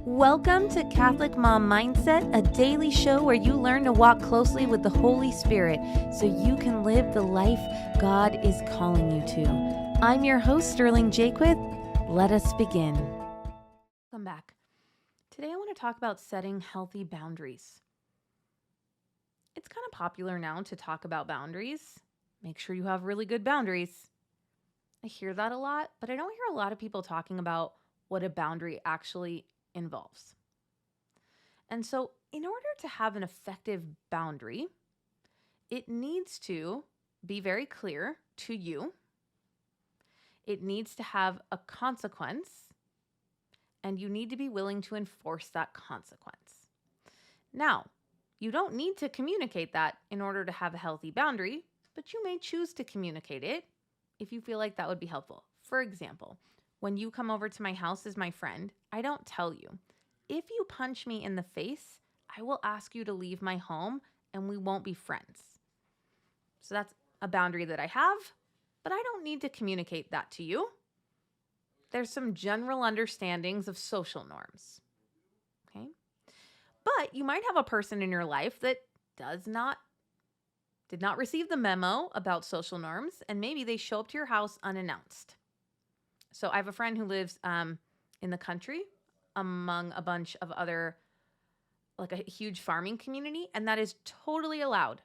Welcome to Catholic Mom Mindset, a daily show where you learn to walk closely with the Holy Spirit so you can live the life God is calling you to. I'm your host, Sterling Jaquith. Let us begin. Welcome back. Today I want to talk about setting healthy boundaries. It's kind of popular now to talk about boundaries. Make sure you have really good boundaries. I hear that a lot, but I don't hear a lot of people talking about what a boundary actually involves. And so, in order to have an effective boundary, it needs to be very clear to you. It needs to have a consequence, and you need to be willing to enforce that consequence. Now, you don't need to communicate that in order to have a healthy boundary, but you may choose to communicate it if you feel like that would be helpful. For example, when you come over to my house as my friend, I don't tell you, if you punch me in the face, I will ask you to leave my home and we won't be friends. So that's a boundary that I have, but I don't need to communicate that to you. There's some general understandings of social norms, okay? But you might have a person in your life that did not receive the memo about social norms, and maybe they show up to your house unannounced. So I have a friend who lives in the country among a bunch of other, like a huge farming community, and that is totally allowed.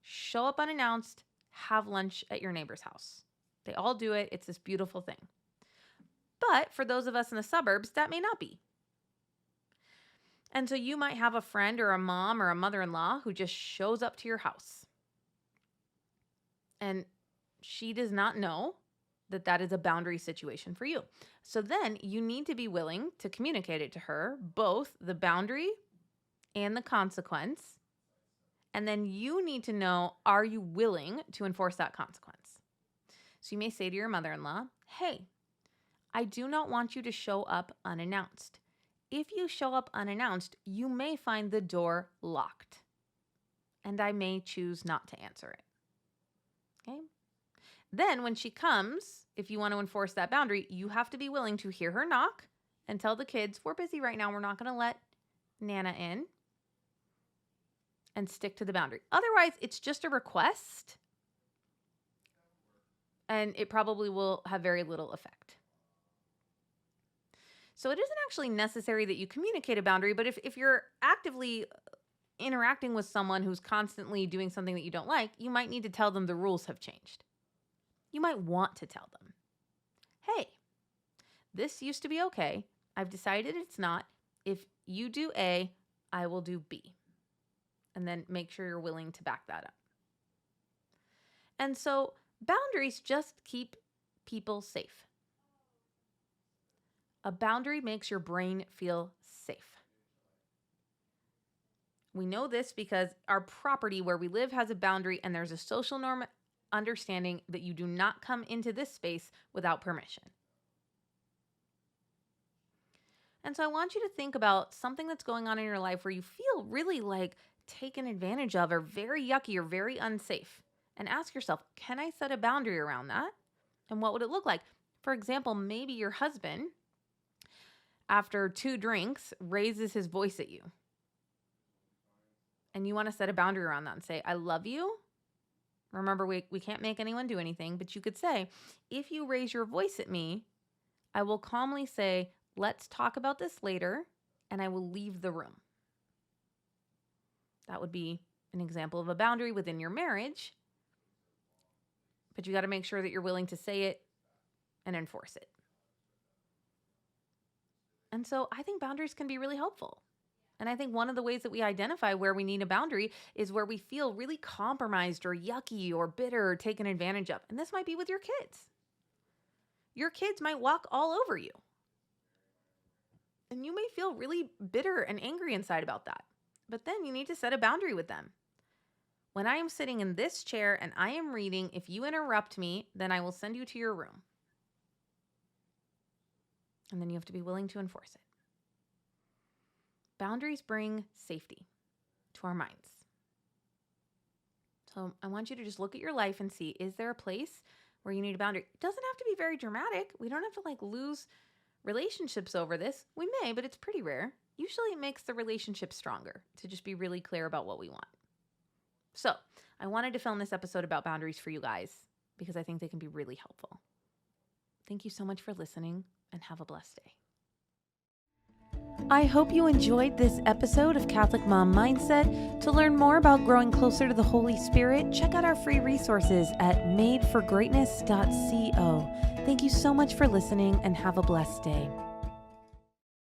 Show up unannounced, have lunch at your neighbor's house. They all do it. It's this beautiful thing. But for those of us in the suburbs, that may not be. And so you might have a friend or a mom or a mother-in-law who just shows up to your house. And she does not know that that is a boundary situation for you. So then you need to be willing to communicate it to her, both the boundary and the consequence. And then you need to know, are you willing to enforce that consequence? So you may say to your mother-in-law, hey, I do not want you to show up unannounced. If you show up unannounced, you may find the door locked, and I may choose not to answer it. Okay? Then when she comes, if you want to enforce that boundary, you have to be willing to hear her knock and tell the kids, we're busy right now. We're not going to let Nana in, and stick to the boundary. Otherwise, it's just a request, and it probably will have very little effect. So it isn't actually necessary that you communicate a boundary, but if you're actively interacting with someone who's constantly doing something that you don't like, you might need to tell them the rules have changed. You might want to tell them, hey, this used to be okay. I've decided it's not. If you do A, I will do B. And then make sure you're willing to back that up. And so boundaries just keep people safe. A boundary makes your brain feel safe. We know this because our property where we live has a boundary, and there's a social norm understanding that you do not come into this space without permission. And so I want you to think about something that's going on in your life where you feel really like taken advantage of, or very yucky, or very unsafe. And ask yourself, can I set a boundary around that? And what would it look like? For example, maybe your husband, after 2 drinks, raises his voice at you. And you want to set a boundary around that and say, I love you. Remember, we can't make anyone do anything, but you could say, if you raise your voice at me, I will calmly say, let's talk about this later, and I will leave the room. That would be an example of a boundary within your marriage, but you got to make sure that you're willing to say it and enforce it. And so I think boundaries can be really helpful. And I think one of the ways that we identify where we need a boundary is where we feel really compromised or yucky or bitter or taken advantage of. And this might be with your kids. Your kids might walk all over you. And you may feel really bitter and angry inside about that. But then you need to set a boundary with them. When I am sitting in this chair and I am reading, if you interrupt me, then I will send you to your room. And then you have to be willing to enforce it. Boundaries bring safety to our minds. So I want you to just look at your life and see, is there a place where you need a boundary? It doesn't have to be very dramatic. We don't have to lose relationships over this. We may, but it's pretty rare. Usually it makes the relationship stronger to just be really clear about what we want. So I wanted to film this episode about boundaries for you guys because I think they can be really helpful. Thank you so much for listening and have a blessed day. I hope you enjoyed this episode of Catholic Mom Mindset. To learn more about growing closer to the Holy Spirit, check out our free resources at madeforgreatness.co. Thank you so much for listening and have a blessed day.